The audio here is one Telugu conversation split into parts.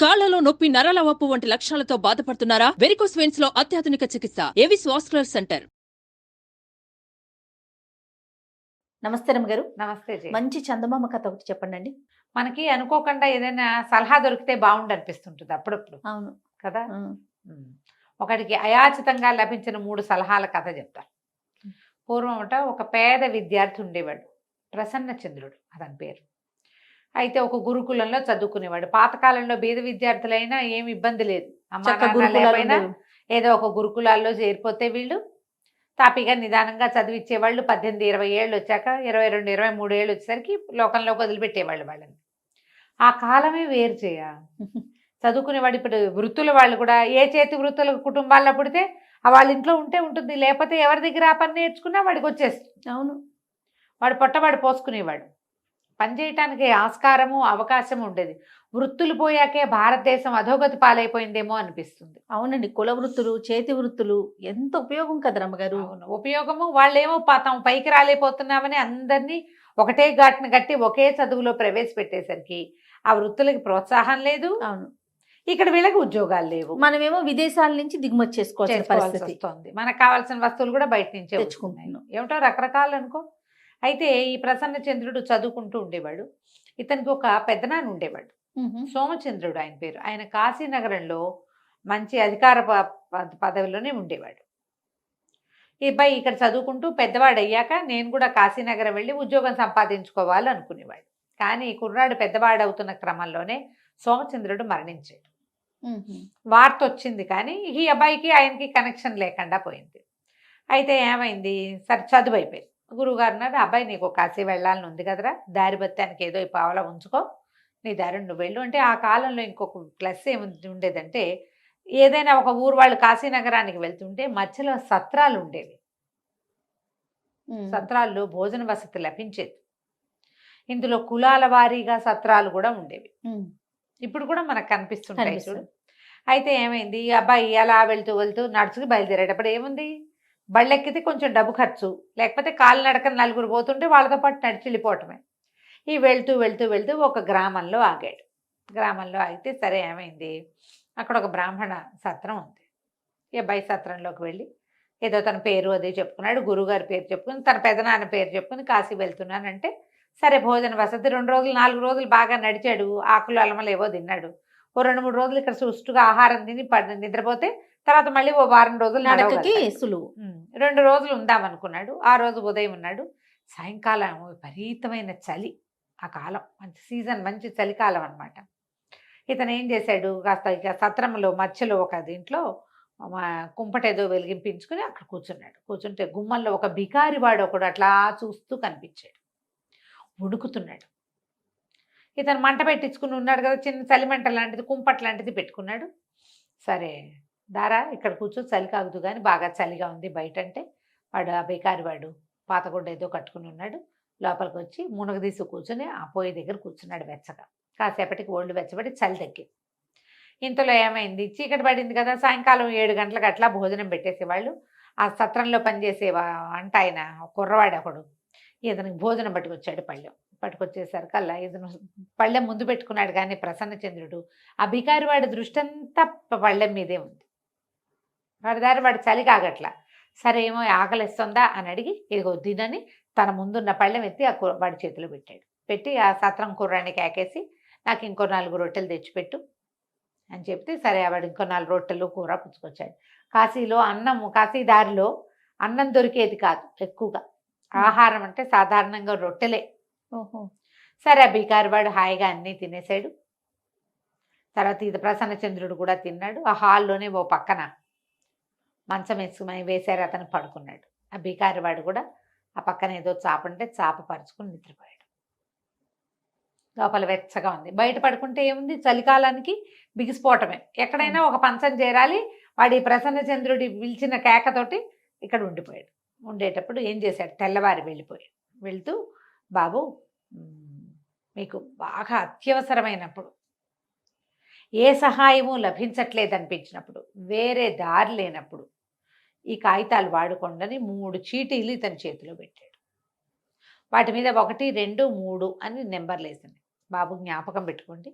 కాళ్లలో నొప్పి, నరాల వాపు వంటి లక్షణాలతో బాధపడుతున్నారా? వెరికోస్ వెయిన్స్ లో అత్యాధునిక చికిత్స ఏవిస్ వాస్కులర్ సెంటర్. నమస్తే రమ్మగారు. నమస్తే జీ. మంచి చందమామ కథ ఒకటి చెప్పండి. మనకి అనుకోకుండా ఏదైనా సలహా దొరికితే బాగుండు అనిపిస్తుంటుంది అప్పుడప్పుడు. అవును కదా. ఒకటికి అయాచితంగా లభించిన 3 సలహాల కథ చెప్తా. పూర్వం ఒక పేద విద్యార్థి ఉండేవాడు, ప్రసన్నచంద్రుడు అతని పేరు. అయితే ఒక గురుకులంలో చదువుకునేవాడు. పాతకాలంలో బీద విద్యార్థులైనా ఏమి ఇబ్బంది లేదు, అమ్మా నాన్న లేకపోయినా ఏదో ఒక గురుకులాల్లో చేరిపోతే వీళ్ళు తాపిగా నిదానంగా చదివిచ్చేవాళ్ళు. 18-20 ఏళ్ళు వచ్చాక 22-23 ఏళ్ళు వచ్చేసరికి లోకంలోకి వదిలిపెట్టేవాళ్ళు వాళ్ళని. ఆ కాలమే వేరు చేయ. చదువుకునేవాడు. ఇప్పుడు వృత్తుల వాళ్ళు కూడా ఏ చేతి వృత్తుల కుటుంబాల్లో పుడితే వాళ్ళ ఇంట్లో ఉంటే ఉంటుంది, లేకపోతే ఎవరి దగ్గర ఆ పని నేర్చుకున్నా వాడికి వచ్చేస్తుంది. అవును, వాడు పొట్టవాడు పోసుకునేవాడు. పని చేయటానికి ఆస్కారము అవకాశము ఉండేది. వృత్తులు పోయాకే భారతదేశం అధోగతి పాలైపోయిందేమో అనిపిస్తుంది. అవునండి, కుల వృత్తులు, చేతి వృత్తులు ఎంత ఉపయోగం కదా రమ్మగారు. అవును, ఉపయోగము. వాళ్ళేమో తాము పైకి రాలేకపోతున్నామని అందరినీ ఒకటే ఘాట్ని కట్టి ఒకే చదువులో ప్రవేశపెట్టేసరికి ఆ వృత్తులకి ప్రోత్సాహం లేదు. అవును, ఇక్కడ వీళ్ళకి ఉద్యోగాలు లేవు. మనమేమో విదేశాల నుంచి దిగుమతి చేసుకోవాల్సిన పరిస్థితి వస్తుంది. మనకు కావాల్సిన వస్తువులు కూడా బయట నుంచే తెచ్చుకుంటున్నాం. ఏమిటో రకరకాలు అనుకో. అయితే ఈ ప్రసన్నచంద్రుడు చదువుకుంటూ ఉండేవాడు. ఇతనికి ఒక పెద్దనాన్న ఉండేవాడు, సోమచంద్రుడు ఆయన పేరు. ఆయన కాశీనగరంలో మంచి అధికార పదవిలోనే ఉండేవాడు. ఈ అబ్బాయి ఇక్కడ చదువుకుంటూ పెద్దవాడు అయ్యాక నేను కూడా కాశీనగరం వెళ్ళి ఉద్యోగం సంపాదించుకోవాలి అనుకునేవాడు. కానీ కుర్రాడు పెద్దవాడు అవుతున్న క్రమంలోనే సోమచంద్రుడు మరణించాడు. వార్త వచ్చింది, కానీ ఈ అబ్బాయికి ఆయనకి కనెక్షన్ లేకుండా పోయింది. అయితే ఏమైంది, సరే చదువు అయిపోయింది. గురువుగారు అన్నారు, అబ్బాయి నీకు కాశీ వెళ్ళాలని ఉంది కదరా, దారి బత్తానికి ఏదో ఈ పావలా ఉంచుకో, నీ దారి నువ్వు వెళ్ళు అంటే. ఆ కాలంలో ఇంకొక ప్లస్ ఏమి ఉండేదంటే, ఏదైనా ఒక ఊరు వాళ్ళు కాశీనగరానికి వెళ్తుంటే మధ్యలో సత్రాలు ఉండేవి. సత్రాల్లో భోజన వసతి లభించేది. ఇందులో కులాల వారీగా సత్రాలు కూడా ఉండేవి. ఇప్పుడు కూడా మనకు కనిపిస్తుంటాయి చూడు. అయితే ఏమైంది, ఈ అబ్బాయి అలా వెళ్తూ వెళ్తూ నడుచుకు బయలుదేరేటప్పుడు ఏముంది, బళ్ళెక్కితే కొంచెం డబ్బు ఖర్చు, లేకపోతే కాలినడకన నలుగురు పోతుంటే వాళ్ళతో పాటు నడిచి వెళ్ళిపోవటమే. ఈ వెళ్తూ వెళ్తూ వెళ్తూ ఒక గ్రామంలో ఆగాడు. గ్రామంలో ఆగితే సరే ఏమైంది, అక్కడ ఒక బ్రాహ్మణ సత్రం ఉంది. ఈ అబ్బాయి సత్రంలోకి వెళ్ళి ఏదో తన పేరు అదే చెప్పుకున్నాడు, గురువుగారి పేరు చెప్పుకుని, తన పెదనాన్న పేరు చెప్పుకుని కాశీ వెళ్తున్నానంటే సరే భోజన వసతి 2 రోజులు 4 రోజులు బాగా నడిచాడు. ఆకులు అలమలు ఏవో తిన్నాడు. ఓ 2-3 రోజులు ఇక్కడ సుష్టుగా ఆహారం తిని నిద్రపోతే తర్వాత మళ్ళీ ఓ వారం రోజులు నడకకి సులువు. 2 రోజులు ఉందామనుకున్నాడు. ఆ రోజు ఉదయం ఉన్నాడు. సాయంకాలం విపరీతమైన చలి. ఆ కాలం మంచి సీజన్, మంచి చలికాలం అనమాట. ఇతను ఏం చేశాడు, కాస్త ఇక సత్రంలో మధ్యలో ఒక దీంట్లో కుంపటేదో వెలిగింపించుకుని అక్కడ కూర్చున్నాడు. కూర్చుంటే గుమ్మంలో ఒక బికారి వాడు ఒకడు అట్లా చూస్తూ కనిపించాడు. ఉడుకుతున్నాడు. ఇతను మంట పెట్టించుకుని ఉన్నాడు కదా, చిన్న చలిమంట లాంటిది, కుంపట్ లాంటిది పెట్టుకున్నాడు. సరే దారా ఇక్కడ కూర్చో, చలి కాగుతూ కానీ బాగా చలిగా ఉంది బయట అంటే, వాడు ఆ బికారి వాడు పాతగుడ్డ ఏదో కట్టుకుని ఉన్నాడు. లోపలికి వచ్చి మునగదీసి కూర్చొని ఆ పొయ్యి దగ్గర కూర్చున్నాడు వెచ్చగా. కాసేపటికి ఒళ్ళు వెచ్చబడి చలి తగ్గింది. ఇంతలో ఏమైంది, చీకటి పడింది కదా, సాయంకాలం 7 గంటలకు అట్లా భోజనం పెట్టేసేవాళ్ళు. ఆ సత్రంలో పనిచేసే అంట ఆయన కుర్రవాడు ఒకడు ఇతనికి భోజనం పట్టుకొచ్చాడు. పట్టుకొచ్చేసరికల్లా ఇతను పళ్ళెం ముందు పెట్టుకున్నాడు, కానీ ప్రసన్నచంద్రుడు ఆ బికారి వాడి దృష్టి అంతా పళ్ళెం మీదే ఉంది. వాడి దారి వాడు చలి కాగట్లా. సరే ఏమో ఆకలిస్తుందా అని అడిగి ఇదిగో తినని తన ముందున్న పళ్ళెం ఎత్తి ఆ వాడి చేతిలో పెట్టాడు. పెట్టి ఆ సత్రం కుర్రాన్ని కేకేసి నాకు ఇంకో 4 రొట్టెలు తెచ్చిపెట్టు అని చెప్తే సరే వాడు ఇంకో 4 రొట్టెలు కూర పుచ్చుకొచ్చాడు. కాశీలో కాశీ దారిలో అన్నం దొరికేది కాదు ఎక్కువగా. ఆహారం అంటే సాధారణంగా రొట్టెలే. సరే ఆ బికారి వాడు హాయిగా అన్నీ తినేసాడు. తర్వాత ఇది ప్రసన్నచంద్రుడు కూడా తిన్నాడు. ఆ హాల్లోనే ఓ పక్కన మంచం వేసారు, అతను పడుకున్నాడు. ఆ బికారి వాడు కూడా ఆ పక్కన ఏదో చాప ఉంటే చాప పరుచుకుని నిద్రపోయాడు. లోపల వెచ్చగా ఉంది. బయట పడుకుంటే ఏముంది, చలికాలానికి బిగిసిపోవటమే. ఎక్కడైనా ఒక పంచం చేరాలి. వాడి ప్రసన్నచంద్రుడి పిలిచిన కేకతోటి ఇక్కడ ఉండిపోయాడు. ఉండేటప్పుడు ఏం చేశాడు, తెల్లవారి వెళ్ళిపోయాడు. వెళ్తూ బాబు మీకు బాగా అత్యవసరమైనప్పుడు, ఏ సహాయము లభించట్లేదనిపించినప్పుడు, వేరే దారి లేనప్పుడు ఈ కాగితాలు వాడుకోండి 3 చీటీలు ఇతని చేతిలో పెట్టాడు. వాటి మీద 1, 2, 3 అని నెంబర్లు వేసింది. బాబు జ్ఞాపకం పెట్టుకోండి,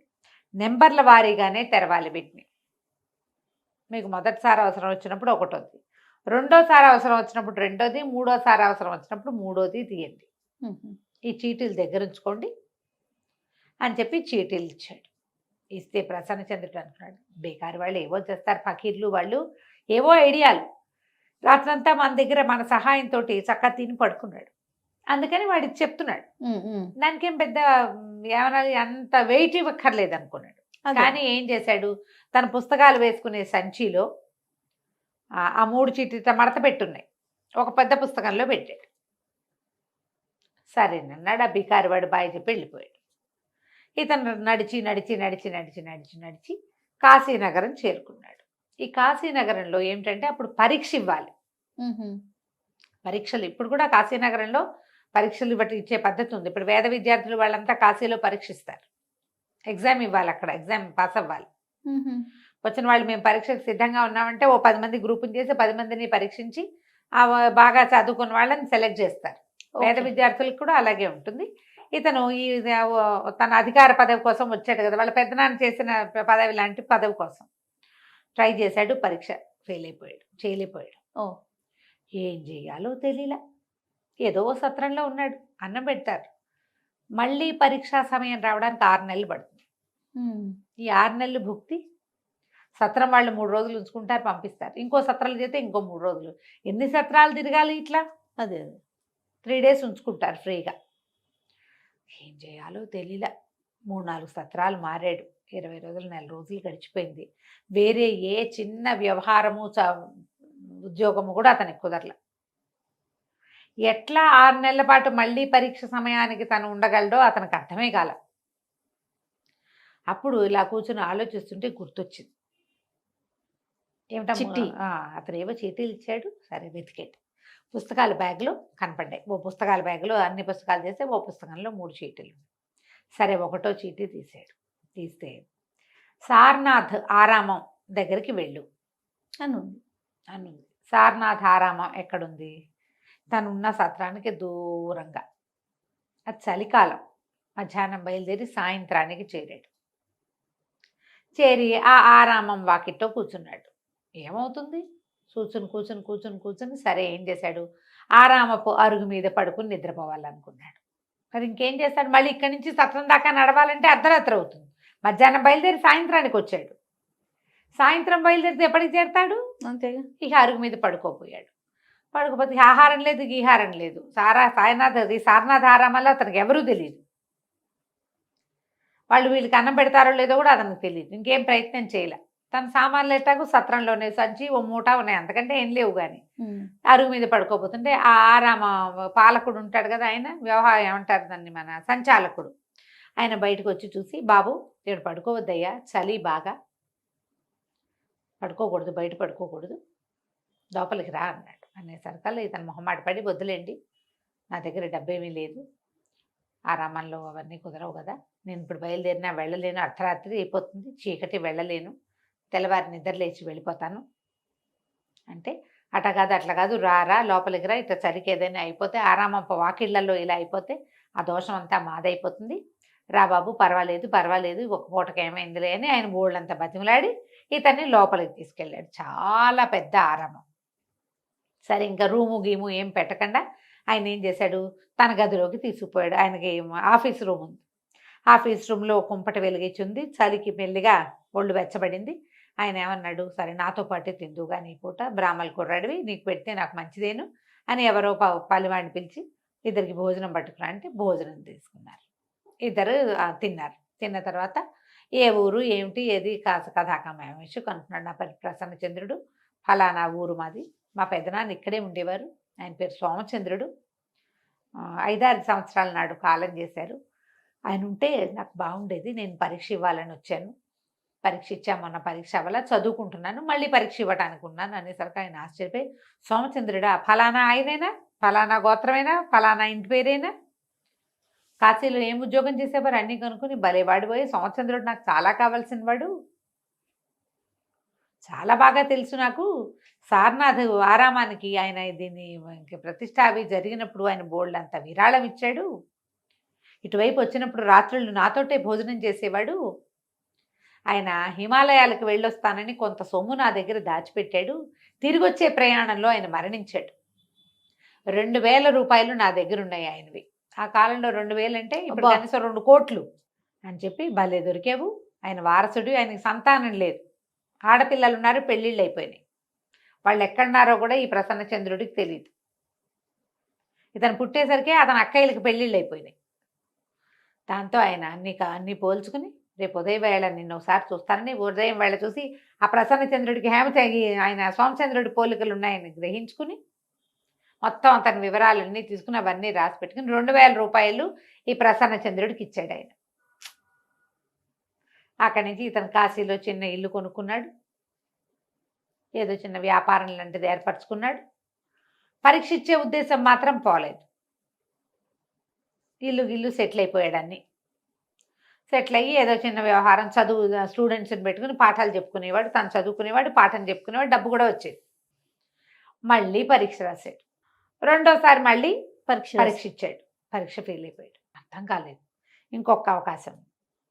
నెంబర్ల వారీగానే తెరవాలి వీటిని. మీకు మొదటిసారి అవసరం వచ్చినప్పుడు ఒకటోది, రెండోసారి అవసరం వచ్చినప్పుడు రెండోది, మూడోసారి అవసరం వచ్చినప్పుడు మూడోది తీయండి. ఈ చీటీలు దగ్గర ఉంచుకోండి అని చెప్పి చీటీలు ఇచ్చాడు. ఇస్తే ప్రసన్నచంద్రుడు అనుకున్నాడు, బేకారి వాళ్ళు ఏవో చేస్తారు, ఫకీర్లు వాళ్ళు ఏవో ఐడియాలు. రాత్రంతా మన దగ్గర మన సహాయంతో చక్కగా తిని పడుకున్నాడు. అందుకని వాడికి చెప్తున్నాడు. దానికేం పెద్ద ఏమన్నా అంత వెయిట్ ఇవ్వక్కర్లేదు అనుకున్నాడు. కానీ ఏం చేశాడు, తన పుస్తకాలు వేసుకునే సంచిలో ఆ 3 చీటీలతో మడత పెట్టున్నాయి, ఒక పెద్ద పుస్తకంలో పెట్టాడు. సరేనన్నాడు. ఆ బికారి వాడు బాయ్ చెప్పి వెళ్ళిపోయాడు. ఇతను నడిచి నడిచి నడిచి నడిచి నడిచి నడిచి కాశీనగరం చేరుకున్నాడు. ఈ కాశీనగరంలో ఏమిటంటే అప్పుడు పరీక్ష ఇవ్వాలి. పరీక్షలు ఇప్పుడు కూడా కాశీనగరంలో పరీక్షలు బట్టి ఇచ్చే పద్ధతి ఉంది. ఇప్పుడు వేద విద్యార్థులు వాళ్ళంతా కాశీలో పరీక్షిస్తారు, ఎగ్జామ్ ఇవ్వాలి, అక్కడ ఎగ్జామ్ పాస్ అవ్వాలి. వచ్చిన వాళ్ళు మేము పరీక్షకు సిద్ధంగా ఉన్నామంటే ఓ 10 మంది గ్రూపుని చేసి 10 మందిని పరీక్షించి బాగా చదువుకున్న వాళ్ళని సెలెక్ట్ చేస్తారు. వేద విద్యార్థులకు కూడా అలాగే ఉంటుంది. ఇతను ఈ తన అధికార పదవి కోసం వచ్చాడు కదా, వాళ్ళ పెద్దనాన్న చేసిన పదవి లాంటి పదవి కోసం ట్రై చేశాడు. పరీక్ష ఫెయిల్ అయిపోయాడు, చేయలేకపోయాడు. ఏం చేయాలో తెలియలా. ఏదో సత్రంలో ఉన్నాడు, అన్నం పెడతారు. మళ్ళీ పరీక్షా సమయం రావడానికి 6 నెలలు పడుతుంది. ఈ 6 నెలలు భుక్తి. సత్రం వాళ్ళు 3 రోజులు ఉంచుకుంటారు, పంపిస్తారు. ఇంకో సత్రాలు చేస్తే ఇంకో 3 రోజులు. ఎన్ని సత్రాలు తిరగాలి ఇట్లా? అదే 3 డేస్ ఉంచుకుంటారు ఫ్రీగా. ఏం చేయాలో తెలియలా. 3-4 సత్రాలు మారాడు. 20 రోజులు, 1 నెల రోజులు గడిచిపోయింది. వేరే ఏ చిన్న వ్యవహారము ఉద్యోగము కూడా అతనికి కుదరల. ఎట్లా 6 నెలల పాటు మళ్ళీ పరీక్ష సమయానికి తను ఉండగలడో అతనికి అర్థమే కాల. అప్పుడు ఇలా కూర్చొని ఆలోచిస్తుంటే గుర్తొచ్చింది. చిట్టి. అతను ఏవో చీటీలు ఇచ్చాడు. సరే వెతికాడు. పుస్తకాల బ్యాగ్లో కనపడ్డాయి. ఓ పుస్తకాల బ్యాగ్లో అన్ని పుస్తకాలు చేస్తే ఓ పుస్తకంలో 3 చీటీలు. సరే ఒకటో చీటీ తీసాడు. తీస్తే సారనాథ్ ఆరామం దగ్గరికి వెళ్ళు అని. సారనాథ్ ఆరామం ఎక్కడుంది? తనున్న సత్రానికి దూరంగా. అది చలికాలం. మధ్యాహ్నం బయలుదేరి సాయంత్రానికి చేరాడు. చేరి ఆ ఆరామం వాకిట్లో కూర్చున్నాడు. ఏమవుతుంది? కూర్చుని సరే ఏం చేశాడు, ఆరామపు అరుగు మీద పడుకుని నిద్రపోవాలనుకున్నాడు. మరి ఇంకేం చేస్తాడు, మళ్ళీ ఇక్కడి నుంచి సత్రం దాకా నడవాలంటే అర్ధరాత్రి అవుతుంది. మధ్యాహ్నం బయలుదేరి సాయంత్రానికి వచ్చాడు. సాయంత్రం బయలుదేరితే ఎప్పటికి చేరుతాడు? అంతేగా. ఇక అరుగు మీద పడుకోపోయాడు. పడుకోపోతే ఆహారం లేదు, గీహారం లేదు. సారనాథ్ ఆరామాల్లో అతనికి ఎవరూ తెలియదు. వాళ్ళు వీళ్ళకి అన్నం పెడతారో లేదో కూడా అతనికి తెలియదు. ఇంకేం ప్రయత్నం చేయలే. తన సామాన్లు ఎట్టాకు సత్రంలోనే సంచి ఓ మూట ఉన్నాయి, అంతకంటే ఏం లేవు. కానీ అరుగు మీద పడుకోబోతుంటే ఆ ఆరామ పాలకుడు ఉంటాడు కదా, ఆయన వ్యవహారం ఏమంటారు దాన్ని, మన సంచాలకుడు, ఆయన బయటకు వచ్చి చూసి, బాబు ఇక్కడ పడుకోవద్దయ్యా, చలి బాగా, పడుకోకూడదు, బయట పడుకోకూడదు, లోపలికి రా అన్నాడు. అనేసరికల్లా ఇతను మొహమాట పడి, వద్దులేండి, నా దగ్గర డబ్బేమీ లేదు, ఆరామంలో అవన్నీ కుదరవు కదా, నేను ఇప్పుడు బయలుదేరినా వెళ్ళలేను, అర్ధరాత్రి అయిపోతుంది, చీకటి వెళ్ళలేను, తెల్లవారి నిద్ర లేచి వెళ్ళిపోతాను అంటే, అట్లా కాదు అట్లా కాదు, రారా లోపలికి రా, ఇట్లా చలికి ఏదైనా అయిపోతే, ఆరామప్ప వాకిళ్లలో ఇలా అయిపోతే ఆ దోషం అంతా మాదైపోతుంది, రా బాబు, పర్వాలేదు, ఒక పూటకి ఏమైందిలే అని ఆయన బోళ్ళంతా బతిమలాడి ఇతన్ని లోపలికి తీసుకెళ్ళాడు. చాలా పెద్ద ఆరామం. సరే ఇంకా రూము గీము ఏం పెట్టకుండా ఆయన ఏం చేశాడు, తన గదిలోకి తీసుకుపోయాడు. ఆయనకి ఆఫీస్ రూమ్ ఉంది. ఆఫీస్ రూమ్లో కుంపటి వెలిగించి ఉంది. చలికి మెల్లిగా ఒళ్ళు వెచ్చబడింది. ఆయన ఏమన్నాడు, సరే నాతో పాటే తిందువుగా నీ పూట, బ్రాహ్మణ కుర్రాడివి, నీకు పెడితే నాకు మంచిదేను అని ఎవరో పలివాడిని పిలిచి ఇద్దరికి భోజనం పట్టుకురా అంటే భోజనం తీసుకున్నారు. ఇద్దరు తిన్నారు. తిన్న తర్వాత ఏ ఊరు ఏమిటి ఏది కథాకమేషు కనుక్కున్నాడు. నా పేరు ప్రసన్నచంద్రుడు, ఫలానా ఊరు మాది, మా పెద్దనాన్న ఇక్కడే ఉండేవారు, ఆయన పేరు సోమచంద్రుడు, 5-6 సంవత్సరాల నాడు కాలం చేశారు, ఆయన ఉంటే నాకు బాగుండేది, నేను పరీక్ష ఇవ్వాలని వచ్చాను, పరీక్ష ఇచ్చామన్న పరీక్ష అవ్వాల, చదువుకుంటున్నాను, మళ్ళీ పరీక్ష ఇవ్వడానికి ఉన్నాను అనేసరికి ఆయన ఆశ్చర్యపోయి, సోమచంద్రుడా, ఫలానా ఆయనేనా, ఫలానా గోత్రమేనా, ఫలానా ఇంటి పేరేనా, కాశీలో ఏం ఉద్యోగం చేసేవారు అన్నీ కనుక్కొని భలేవాడు పోయి, సోమచంద్రుడు నాకు చాలా కావాల్సిన వాడు, చాలా బాగా తెలుసు నాకు, సారనాథ్ ఆరామానికి ఆయన దీన్ని ప్రతిష్ట అవి జరిగినప్పుడు ఆయన బోల్డ్ అంత విరాళం ఇచ్చాడు, ఇటువైపు వచ్చినప్పుడు రాత్రులు నాతోటే భోజనం చేసేవాడు, ఆయన హిమాలయాలకు వెళ్ళొస్తానని కొంత సొమ్ము నా దగ్గర దాచిపెట్టాడు. తిరిగి వచ్చే ప్రయాణంలో ఆయన మరణించాడు. 2000 రూపాయలు నా దగ్గర ఉన్నాయి ఆయనవి. ఆ కాలంలో 2000 అంటే ఇప్పుడు అబ్బా. కనీసం 2 కోట్లు అని చెప్పి భలే దొరికావు. ఆయన వారసుడు, ఆయనకి సంతానం లేదు, ఆడపిల్లలు ఉన్నారు, పెళ్ళిళ్ళు అయిపోయినాయి. వాళ్ళు ఎక్కడున్నారో కూడా ఈ ప్రసన్నచంద్రుడికి తెలియదు. ఇతను పుట్టేసరికి అతని అక్కయ్యలకి పెళ్ళిళ్ళు అయిపోయినాయి. దాంతో ఆయన అన్ని పోల్చుకుని రేపు ఉదయం వేళ నిన్ను ఒకసారి చూస్తానని ఉదయం వేళ చూసి ఆ ప్రసన్నచంద్రుడికి ఆయన సోమచంద్రుడి పోలికలు ఉన్నాయని గ్రహించుకుని మొత్తం అతని వివరాలన్నీ తీసుకుని అవన్నీ రాసి పెట్టుకుని 2000 రూపాయలు ఈ ప్రసన్నచంద్రుడికి ఇచ్చాడు ఆయన. అక్కడి నుంచి ఇతను కాశీలో చిన్న ఇల్లు కొనుక్కున్నాడు, ఏదో చిన్న వ్యాపారం లాంటిది ఏర్పరచుకున్నాడు. పరీక్ష ఇచ్చే ఉద్దేశం మాత్రం పోలేదు. ఇల్లు సెటిల్ అయిపోయాడు. అన్నీ సెటిల్ అయ్యి ఏదో చిన్న వ్యవహారం, చదువు స్టూడెంట్స్ని పెట్టుకుని పాఠాలు చెప్పుకునేవాడు, తను చదువుకునేవాడు, పాఠం చెప్పుకునేవాడు, డబ్బు కూడా వచ్చేది. మళ్ళీ పరీక్ష రాశాడు. రెండోసారి మళ్ళీ పరీక్ష ఇచ్చాడు. పరీక్ష ఫెయిల్ అయిపోయాడు. అర్థం కాలేదు. ఇంకొక అవకాశం,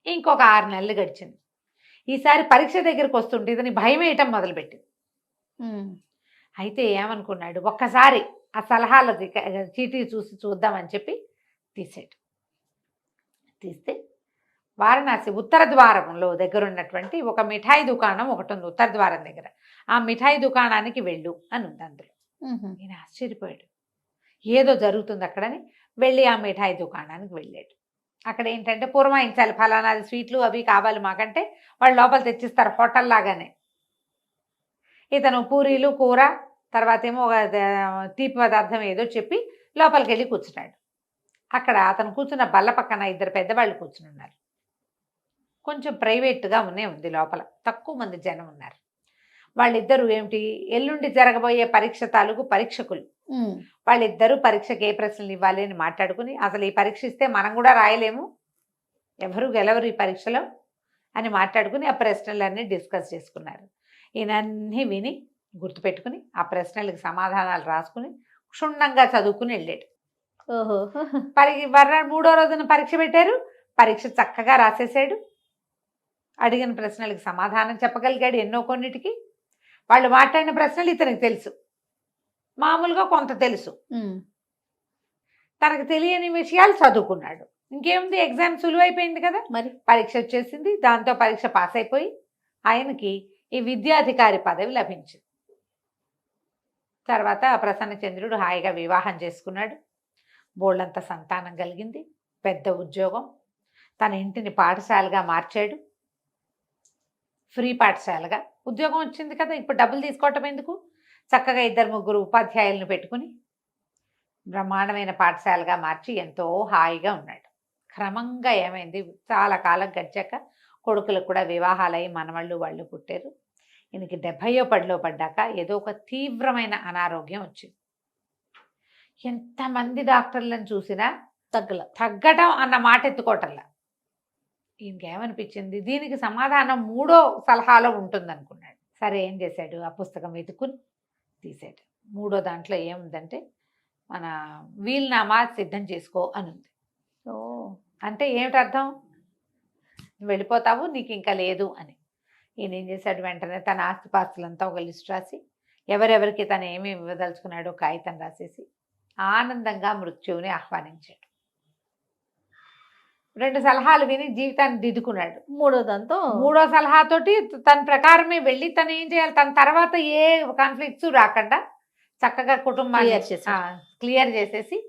ఇంకొక 6 నెలలు గడిచింది. ఈసారి పరీక్ష దగ్గరికి వస్తుంటే ఇతని భయం వేయటం మొదలుపెట్టింది. అయితే ఏమనుకున్నాడు, ఒక్కసారి ఆ సలహాల చీటీ చూద్దామని చెప్పి తీసాడు. తీస్తే వారణాసి ఉత్తర ద్వారంలో దగ్గర ఉన్నటువంటి ఒక మిఠాయి దుకాణం ఒకటి ఉంది ఉత్తర ద్వారం దగ్గర. ఆ మిఠాయి దుకాణానికి వెళ్ళు అని ఉంది అందులో. నేను ఆశ్చర్యపోయాడు, ఏదో జరుగుతుంది అక్కడని వెళ్ళి ఆ మిఠాయి దుకాణానికి వెళ్ళాడు. అక్కడ ఏంటంటే పురమాయించాలి, ఫలానాది స్వీట్లు అవి కావాలి మాకంటే వాళ్ళు లోపల తెచ్చిస్తారు హోటల్ లాగానే. ఇతను పూరీలు, కూర, తర్వాత ఏమో ఒక తీపి పదార్థం ఏదో చెప్పి లోపలికి వెళ్ళి కూర్చున్నాడు. అక్కడ అతను కూర్చున్న బల్ల పక్కన 2 పెద్దవాళ్ళు కూర్చుని ఉన్నారు. కొంచెం ప్రైవేట్గా ఉంది లోపల, తక్కువ మంది జనం ఉన్నారు. వాళ్ళిద్దరూ ఏమిటి, ఎల్లుండి జరగబోయే పరీక్ష తాలూకు పరీక్షకులు. వాళ్ళిద్దరూ పరీక్షకి ఏ ప్రశ్నలు ఇవ్వాలి అని మాట్లాడుకుని, అసలు ఈ పరీక్ష ఇస్తే మనం కూడా రాయలేము, ఎవరు గెలవరు ఈ పరీక్షలో అని మాట్లాడుకుని ఆ ప్రశ్నలన్నీ డిస్కస్ చేసుకున్నారు. ఈయనన్నీ విని గుర్తుపెట్టుకుని ఆ ప్రశ్నలకు సమాధానాలు రాసుకుని క్షుణ్ణంగా చదువుకుని వెళ్ళాడు. మూడో రోజున పరీక్ష పెట్టారు. పరీక్ష చక్కగా రాసేసాడు. అడిగిన ప్రశ్నలకు సమాధానం చెప్పగలిగాడు. ఎన్నో కొన్నిటికి వాళ్ళు మాట్లాడిన ప్రశ్నలు ఇతనికి తెలుసు, మామూలుగా కొంత తెలుసు. తనకు తెలియని విషయాలు చదువుకున్నాడు. ఇంకేముంది, ఎగ్జామ్ సులువైపోయింది కదా, మరి పరీక్ష వచ్చేసింది. దాంతో పరీక్ష పాస్ అయిపోయి ఆయనకి ఈ విద్యాధికారి పదవి లభించింది. తర్వాత ప్రసన్నచంద్రుడు హాయిగా వివాహం చేసుకున్నాడు. బోళ్ళంత సంతానం కలిగింది, పెద్ద ఉద్యోగం, తన ఇంటిని పాఠశాలగా మార్చాడు. ఫ్రీ పాఠశాలగా ఉద్యోగం వచ్చింది కదా, ఇప్పుడు డబ్బులు తీసుకోవటం ఎందుకు, చక్కగా 2-3 ఉపాధ్యాయులను పెట్టుకుని బ్రహ్మాండమైన పాఠశాలగా మార్చి ఎంతో హాయిగా ఉన్నాడు. క్రమంగా ఏమైంది, చాలా కాలం గడిచాక కొడుకులకు కూడా వివాహాలయ్యి మనవాళ్ళు వాళ్ళు పుట్టారు. ఈయనకి 70వ పడిలో పడ్డాక ఏదో ఒక తీవ్రమైన అనారోగ్యం వచ్చింది. ఎంతమంది డాక్టర్లను చూసినా తగ్గటం అన్న మాట ఎత్తుకోవటంలా. ఈయనకేమనిపించింది, దీనికి సమాధానం 3వ సలహాలో ఉంటుంది అనుకున్నాడు. సరే ఏం చేశాడు, ఆ పుస్తకం వెతుక్కుని తీసాడు. 3వ దాంట్లో ఏముందంటే, మన వీలునామా సిద్ధం చేసుకో అని ఉంది. అంటే ఏమిటి అర్థం, వెళ్ళిపోతావు, నీకు ఇంకా లేదు అని. ఈయన ఏం చేశాడు, వెంటనే తన ఆస్తిపాస్తులంతా ఒక లిస్ట్ రాసి ఎవరెవరికి తను ఏమేమి ఇవ్వదలుచుకున్నాడో కాగితం రాసేసి ఆనందంగా మృత్యువుని ఆహ్వానించాడు. 2 సలహాలు విని జీవితాన్ని దిద్దుకున్నాడు. 3వ సలహాతోటి తన ప్రకారమే వెళ్ళి తను ఏం చేయాలి, తన తర్వాత ఏ కాన్ఫ్లిక్ట్స్ రాకుండా చక్కగా కుటుంబాన్ని క్లియర్ చేసేసి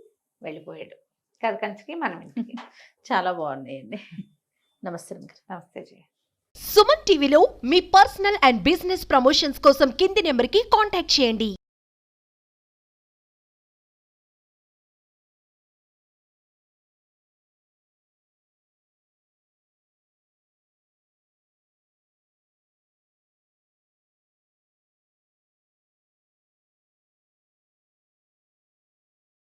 వెళ్ళిపోయాడు. కథ కంచికి మనం ఇంటికి. చాలా బాగున్నాయండి. నమస్తే. నమస్తే జయ. సుమన్ టీవీలో మీ పర్సనల్ అండ్ బిజినెస్ ప్రమోషన్స్ కోసం కింది నెంబర్కి కాంటాక్ట్ చేయండి.